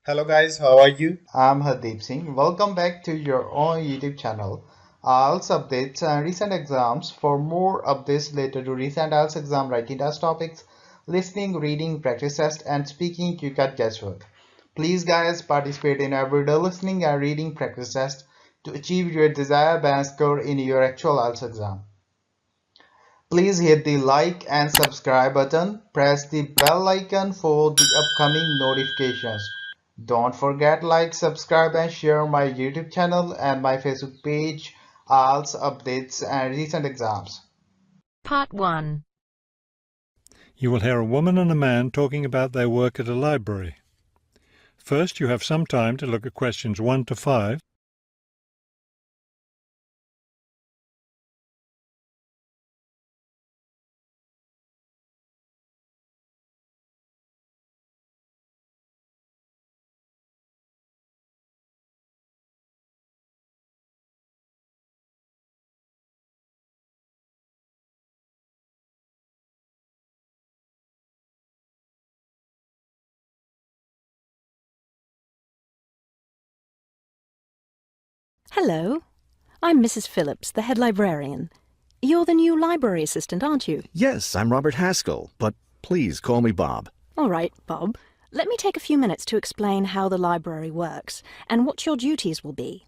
Hello guys, how are you? I'm Hardeep Singh. Welcome back to your own YouTube channel. IELTS updates and recent exams. For more updates related to recent IELTS exam writing test topics, listening, reading, practice test, and speaking, you got guesswork. Please, guys, participate in everyday listening and reading practice test to achieve your desired band score in your actual IELTS exam. Please hit the like and subscribe button. Press the bell icon for the upcoming notifications. Don't forget like, subscribe and share my YouTube channel and my Facebook page, IELTS updates and recent exams. Part 1. You will hear a woman and a man talking about their work at a library. First, you have some time to look at questions 1 to 5. Hello. I'm Mrs. Phillips, the head librarian. You're the new library assistant, aren't you? Yes, I'm Robert Haskell, but please call me Bob. All right, Bob. Let me take a few minutes to explain how the library works and what your duties will be.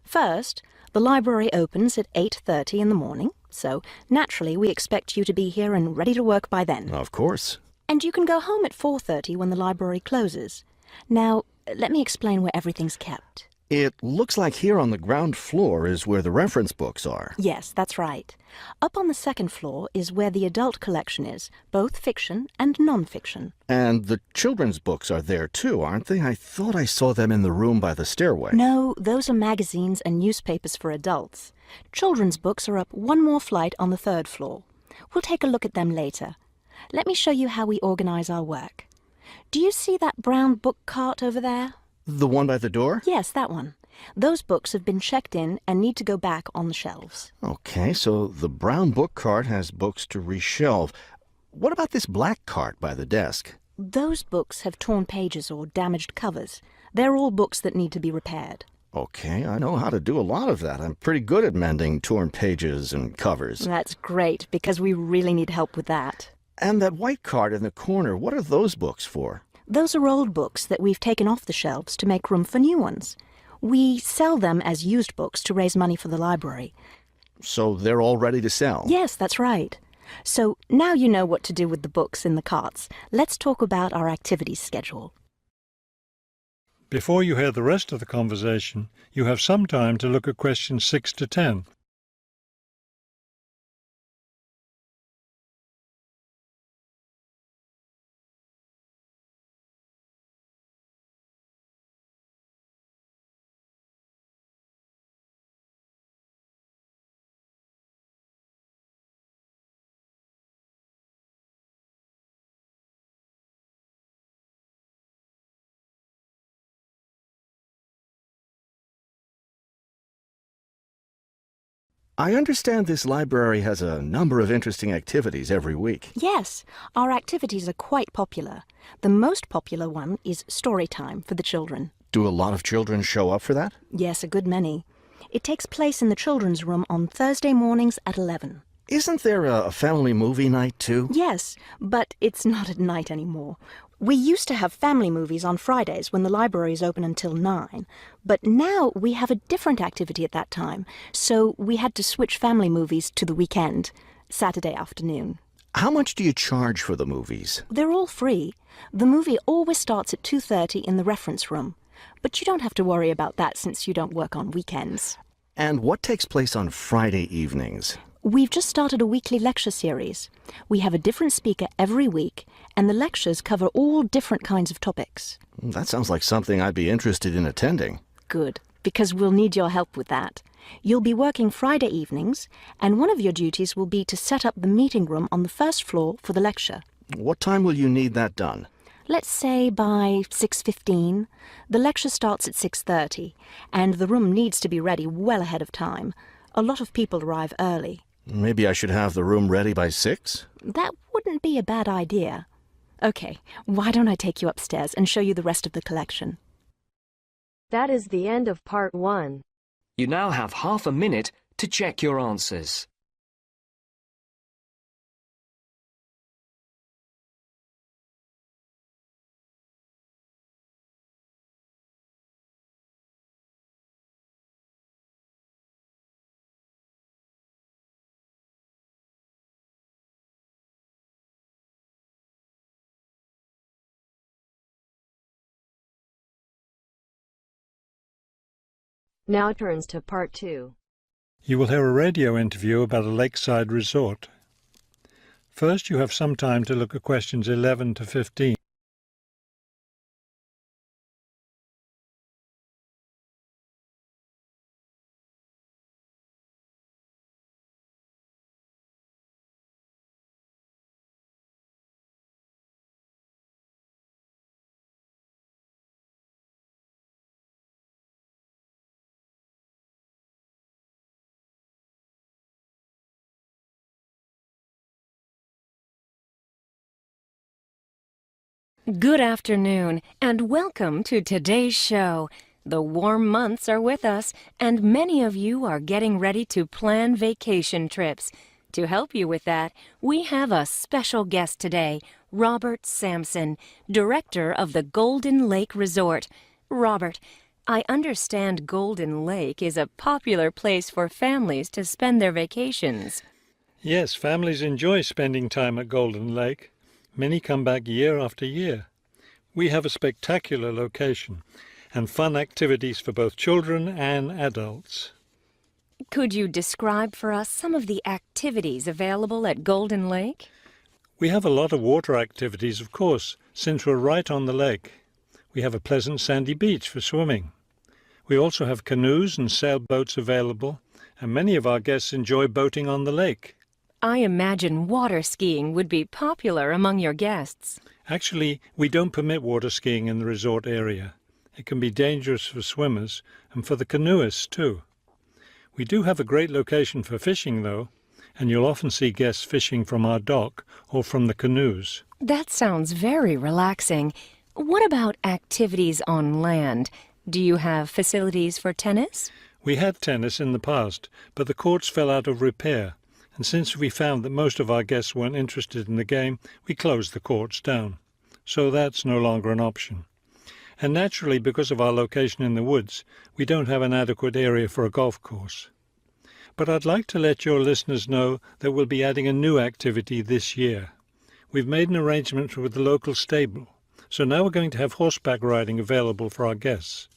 First, the library opens at 8:30 in the morning, so naturally we expect you to be here and ready to work by then. Of course. And you can go home at 4:30 when the library closes. Now, let me explain where everything's kept. It looks like here on the ground floor is where the reference books are. Yes, that's right. Up on the second floor is where the adult collection is, both fiction and non-fiction. And the children's books are there too, aren't they? I thought I saw them in the room by the stairway. No, those are magazines and newspapers for adults. Children's books are up one more flight on the third floor. We'll take a look at them later. Let me show you how we organize our work. Do you see that brown book cart over there? The one by the door? Yes, that one. Those books have been checked in and need to go back on the shelves. Okay, so the brown book cart has books to reshelve. What about this black cart by the desk? Those books have torn pages or damaged covers. They're all books that need to be repaired. Okay, I know how to do a lot of that. I'm pretty good at mending torn pages and covers. That's great, because we really need help with that. And that white cart in the corner, what are those books for? Those are old books that we've taken off the shelves to make room for new ones. We sell them as used books to raise money for the library. So they're all ready to sell? Yes, that's right. So now you know what to do with the books in the carts. Let's talk about our activities schedule. Before you hear the rest of the conversation, you have some time to look at questions 6 to 10. I understand this library has a number of interesting activities every week. Yes, our activities are quite popular. The most popular one is story time for the children. Do a lot of children show up for that? Yes, a good many. It takes place in the children's room on Thursday mornings at 11. Isn't there a family movie night too? Yes, but it's not at night anymore. We used to have family movies on Fridays when the library is open until 9, but now we have a different activity at that time, so we had to switch family movies to the weekend, Saturday afternoon. How much do you charge for the movies? They're all free. The movie always starts at 2:30 in the reference room, but you don't have to worry about that since you don't work on weekends. And what takes place on Friday evenings? We've just started a weekly lecture series. We have a different speaker every week, and the lectures cover all different kinds of topics. That sounds like something I'd be interested in attending. Good, because we'll need your help with that. You'll be working Friday evenings, and one of your duties will be to set up the meeting room on the first floor for the lecture. What time will you need that done? Let's say by 6:15. The lecture starts at 6:30, and the room needs to be ready well ahead of time. A lot of people arrive early. Maybe I should have the room ready by 6? That wouldn't be a bad idea. Okay, why don't I take you upstairs and show you the rest of the collection? That is the end of part 1. You now have half a minute to check your answers. Now turns to part 2. You will hear a radio interview about a lakeside resort. First, you have some time to look at questions 11 to 15. Good afternoon, and welcome to today's show. The warm months are with us, and many of you are getting ready to plan vacation trips. To help you with that, we have a special guest today, Robert Sampson, director of the Golden Lake Resort. Robert, I understand Golden Lake is a popular place for families to spend their vacations. Yes, families enjoy spending time at Golden Lake. Many come back year after year. We have a spectacular location and fun activities for both children and adults. Could you describe for us some of the activities available at Golden Lake? We have a lot of water activities, of course, since we're right on the lake. We have a pleasant sandy beach for swimming. We also have canoes and sailboats available, and many of our guests enjoy boating on the lake. I imagine water skiing would be popular among your guests. Actually, we don't permit water skiing in the resort area. It can be dangerous for swimmers and for the canoeists too. We do have a great location for fishing though, and you'll often see guests fishing from our dock or from the canoes. That sounds very relaxing. What about activities on land? Do you have facilities for tennis? We had tennis in the past, but the courts fell out of repair. And since we found that most of our guests weren't interested in the game, we closed the courts down. So that's no longer an option. And naturally, because of our location in the woods, we don't have an adequate area for a golf course. But I'd like to let your listeners know that we'll be adding a new activity this year. We've made an arrangement with the local stable, so now we're going to have horseback riding available for our guests.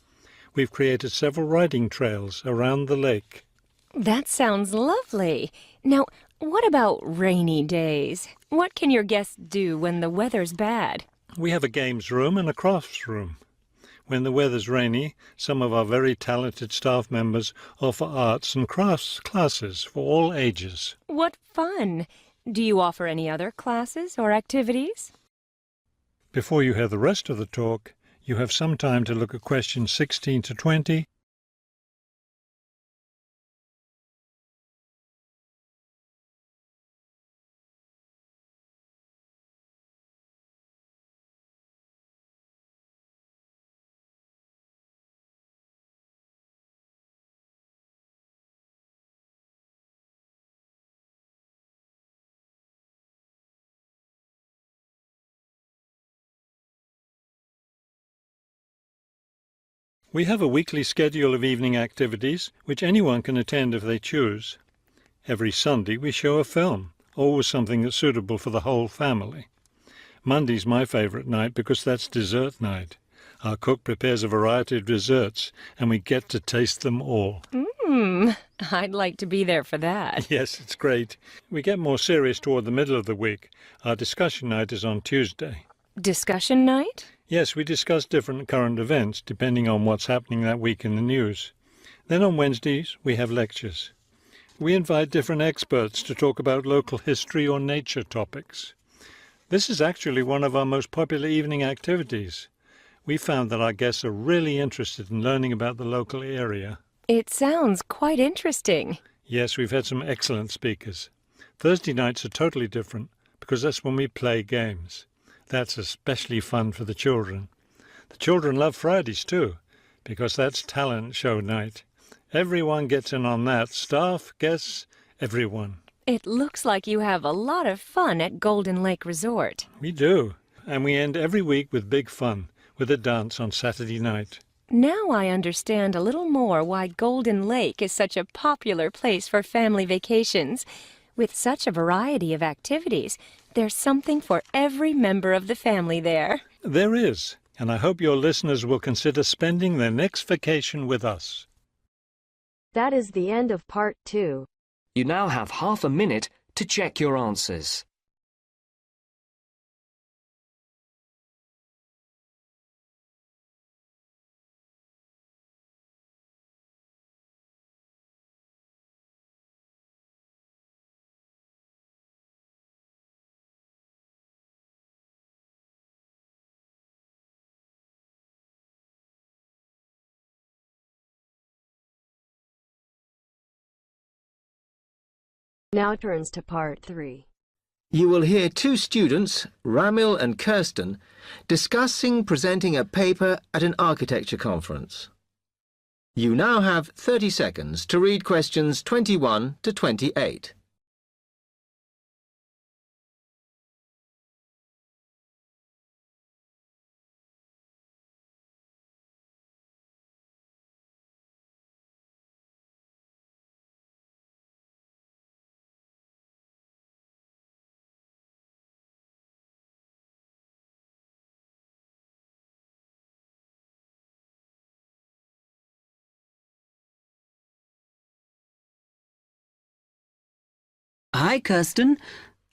We've created several riding trails around the lake. That sounds lovely. Now, what about rainy days? What can your guests do when the weather's bad? We have a games room and a crafts room. When the weather's rainy, some of our very talented staff members offer arts and crafts classes for all ages. What fun! Do you offer any other classes or activities? Before you hear the rest of the talk, you have some time to look at questions 16 to 20. We have a weekly schedule of evening activities, which anyone can attend if they choose. Every Sunday we show a film, always something that's suitable for the whole family. Monday's my favourite night because that's dessert night. Our cook prepares a variety of desserts, and we get to taste them all. I'd like to be there for that. Yes, it's great. We get more serious toward the middle of the week. Our discussion night is on Tuesday. Discussion night? Yes, we discuss different current events depending on what's happening that week in the news. Then on Wednesdays, we have lectures. We invite different experts to talk about local history or nature topics. This is actually one of our most popular evening activities. We found that our guests are really interested in learning about the local area. It sounds quite interesting. Yes, we've had some excellent speakers. Thursday nights are totally different because that's when we play games. That's especially fun for the children. The children love Fridays too, because that's talent show night. Everyone gets in on that. Staff, guests, everyone. It looks like you have a lot of fun at Golden Lake Resort. We do. And we end every week with big fun, with a dance on Saturday night. Now I understand a little more why Golden Lake is such a popular place for family vacations. With such a variety of activities, there's something for every member of the family there. There is, and I hope your listeners will consider spending their next vacation with us. That is the end of part 2. You now have half a minute to check your answers. Now turns to part 3. You will hear two students, Ramil and Kirsten, discussing presenting a paper at an architecture conference. You now have 30 seconds to read questions 21 to 28. Hi, Kirsten.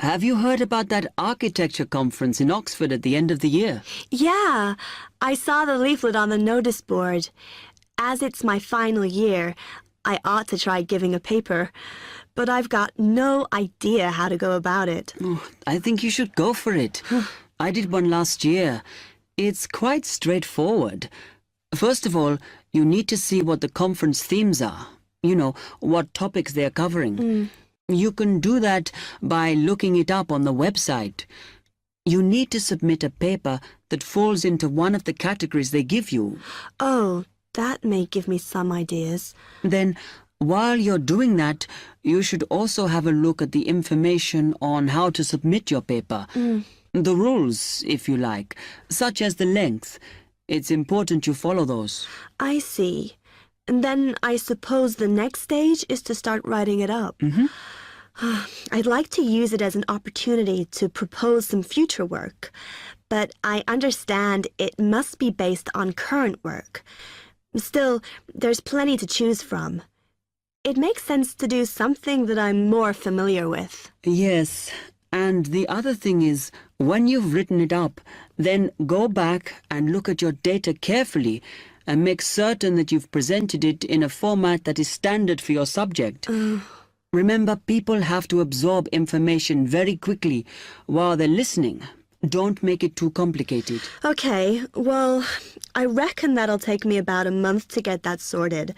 Have you heard about that architecture conference in Oxford at the end of the year? Yeah, I saw the leaflet on the notice board. As it's my final year, I ought to try giving a paper, but I've got no idea how to go about it. Oh, I think you should go for it. I did one last year. It's quite straightforward. First of all, you need to see what the conference themes are. You know, what topics they're covering. You can do that by looking it up on the website. You need to submit a paper that falls into one of the categories they give you. Oh, that may give me some ideas. Then, while you're doing that, you should also have a look at the information on how to submit your paper. The rules, if you like, such as the length. It's important you follow those. I see. And then I suppose the next stage is to start writing it up. I'd like to use it as an opportunity to propose some future work, but I understand it must be based on current work. Still, there's plenty to choose from. It makes sense to do something that I'm more familiar with. Yes, and the other thing is, when you've written it up, then go back and look at your data carefully and make certain that you've presented it in a format that is standard for your subject. Remember, people have to absorb information very quickly while they're listening. Don't make it too complicated. Okay, well, I reckon that'll take me about a month to get that sorted.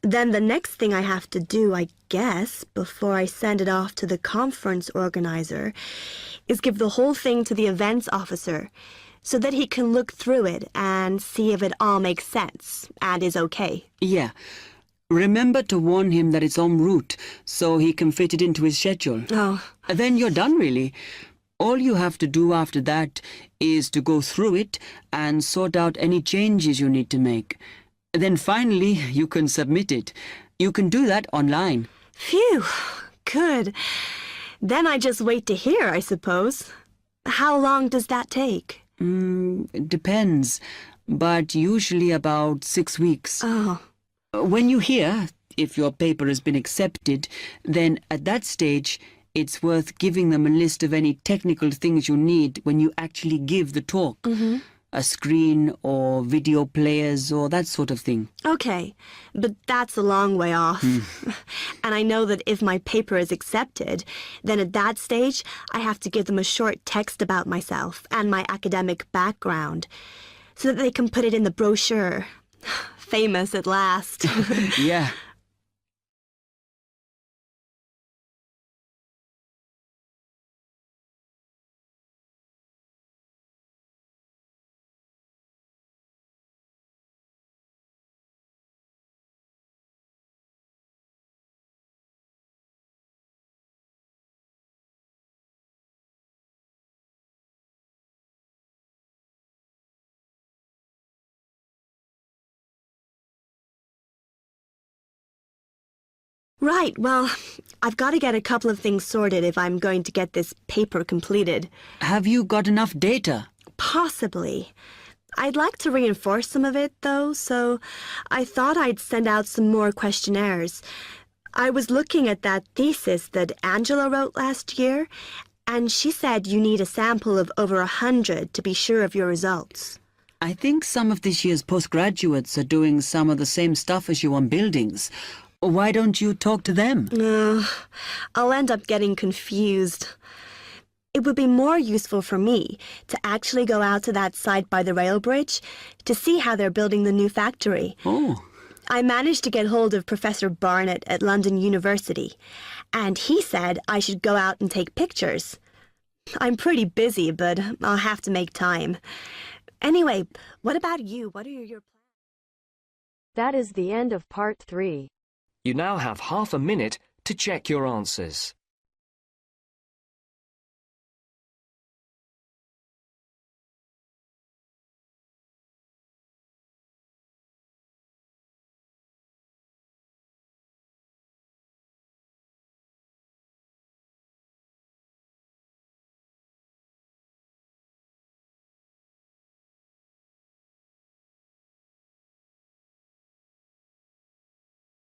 Then the next thing I have to do, I guess, before I send it off to the conference organizer, is give the whole thing to the events officer so that he can look through it and see if it all makes sense and is okay. Yeah. Remember to warn him that it's en route so he can fit it into his schedule. Oh. Then you're done, really. All you have to do after that is to go through it and sort out any changes you need to make. Then finally, you can submit it. You can do that online. Phew, good. Then I just wait to hear, I suppose. How long does that take? It depends, but usually about 6 weeks. Oh. When you hear if your paper has been accepted, then at that stage, it's worth giving them a list of any technical things you need when you actually give the talk. A screen or video players or that sort of thing. Okay, but that's a long way off. And I know that if my paper is accepted, then at that stage, I have to give them a short text about myself and my academic background so that they can put it in the brochure. Famous at last. Yeah. Right, well, I've got to get a couple of things sorted if I'm going to get this paper completed. Have you got enough data? Possibly. I'd like to reinforce some of it, though, so I thought I'd send out some more questionnaires. I was looking at that thesis that Angela wrote last year, and she said you need a sample of over 100 to be sure of your results. I think some of this year's postgraduates are doing some of the same stuff as you on buildings. Why don't you talk to them? I'll end up getting confused. It would be more useful for me to actually go out to that site by the rail bridge to see how they're building the new factory. Oh. I managed to get hold of Professor Barnett at London University, and he said I should go out and take pictures. I'm pretty busy, but I'll have to make time. Anyway, what about you? What are your plans? That is the end of part 3. You now have half a minute to check your answers.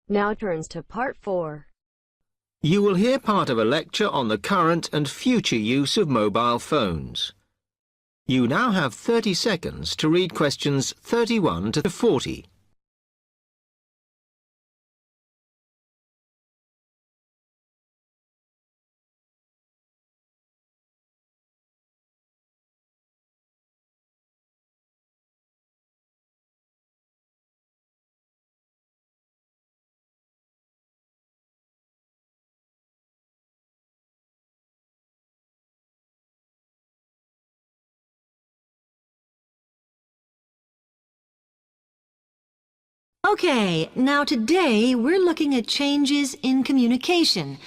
Now turns to part 4. You will hear part of a lecture on the current and future use of mobile phones. You now have 30 seconds to read questions 31 to 40. Okay, now today we're looking at changes in communication,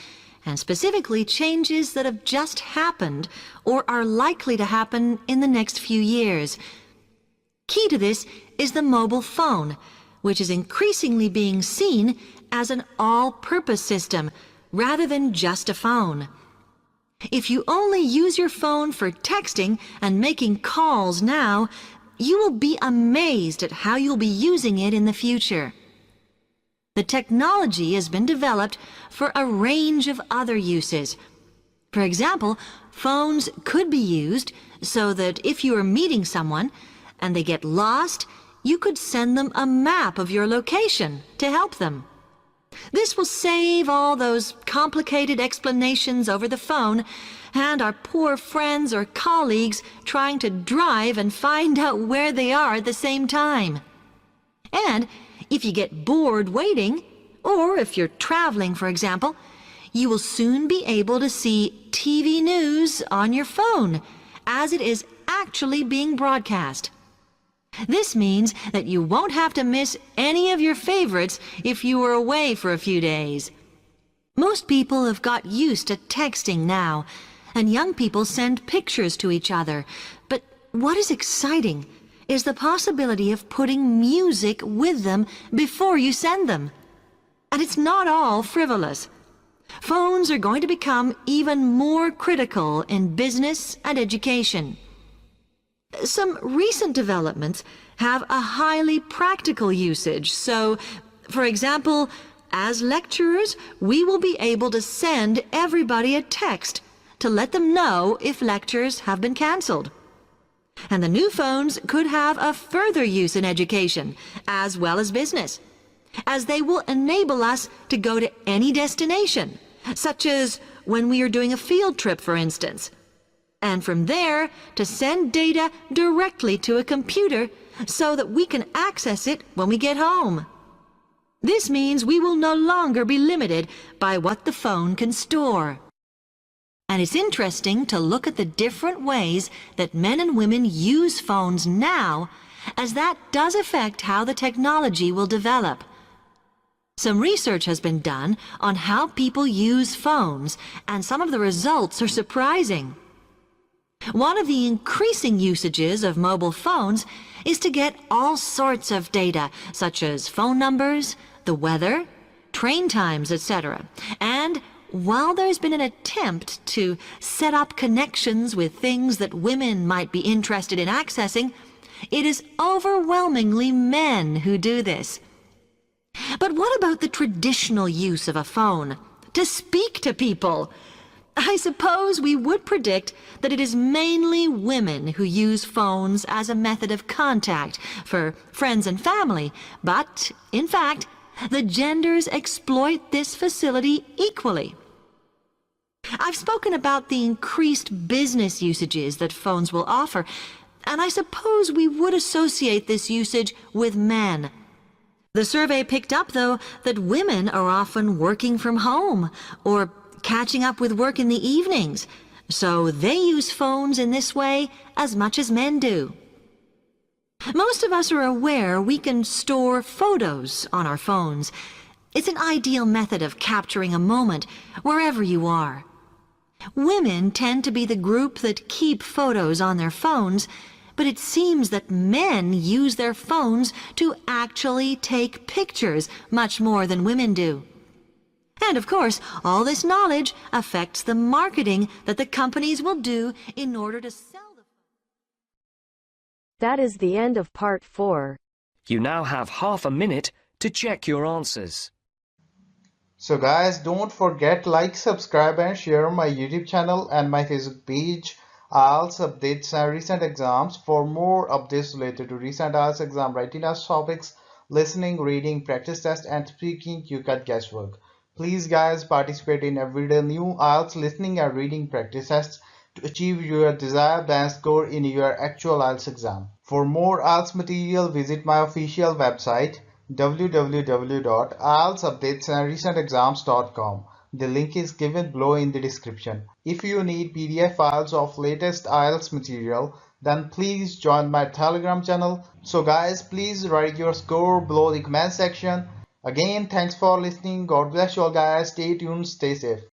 and specifically changes that have just happened or are likely to happen in the next few years. Key to this is the mobile phone, which is increasingly being seen as an all-purpose system rather than just a phone. If you only use your phone for texting and making calls now, you will be amazed at how you'll be using it in the future. The technology has been developed for a range of other uses. For example, phones could be used so that if you are meeting someone and they get lost, you could send them a map of your location to help them. This will save all those complicated explanations over the phone and our poor friends or colleagues trying to drive and find out where they are at the same time. And if you get bored waiting, or if you're traveling, for example, you will soon be able to see TV news on your phone as it is actually being broadcast. This means that you won't have to miss any of your favorites if you were away for a few days. Most people have got used to texting now, and young people send pictures to each other. But what is exciting is the possibility of putting music with them before you send them. And it's not all frivolous. Phones are going to become even more critical in business and education. Some recent developments have a highly practical usage. So, for example, as lecturers, we will be able to send everybody a text to let them know if lectures have been cancelled. And the new phones could have a further use in education, as well as business, as they will enable us to go to any destination, such as when we are doing a field trip, for instance, and from there to send data directly to a computer so that we can access it when we get home. This means we will no longer be limited by what the phone can store. And it's interesting to look at the different ways that men and women use phones now, as that does affect how the technology will develop. Some research has been done on how people use phones, and some of the results are surprising. One of the increasing usages of mobile phones is to get all sorts of data, such as phone numbers, the weather, train times, etc. And while there's been an attempt to set up connections with things that women might be interested in accessing, it is overwhelmingly men who do this. But what about the traditional use of a phone? To speak to people? I suppose we would predict that it is mainly women who use phones as a method of contact for friends and family, but, in fact, the genders exploit this facility equally. I've spoken about the increased business usages that phones will offer, and I suppose we would associate this usage with men. The survey picked up, though, that women are often working from home or catching up with work in the evenings, so they use phones in this way as much as men do. Most of us are aware we can store photos on our phones. It's an ideal method of capturing a moment wherever you are. Women tend to be the group that keep photos on their phones, but it seems that men use their phones to actually take pictures much more than women do. And of course, all this knowledge affects the marketing that the companies will do in order to sell the phone. That is the end of part 4. You now have half a minute to check your answers. So guys, don't forget like, subscribe and share my YouTube channel and my Facebook page, IELTS updates and recent exams. For more updates related to recent IELTS exam writing test topics, listening, reading, practice test and speaking, you got guesswork. Please guys, participate in everyday new IELTS listening and reading practice tests to achieve your desired band score in your actual IELTS exam. For more IELTS material, visit my official website www.ieltsupdatesandrecentexams.com. The link is given below in the description. If you need PDF files of latest IELTS material, then please join my Telegram channel. So guys, please write your score below the comment section. Again, thanks for listening. God bless you all guys. Stay tuned, stay safe.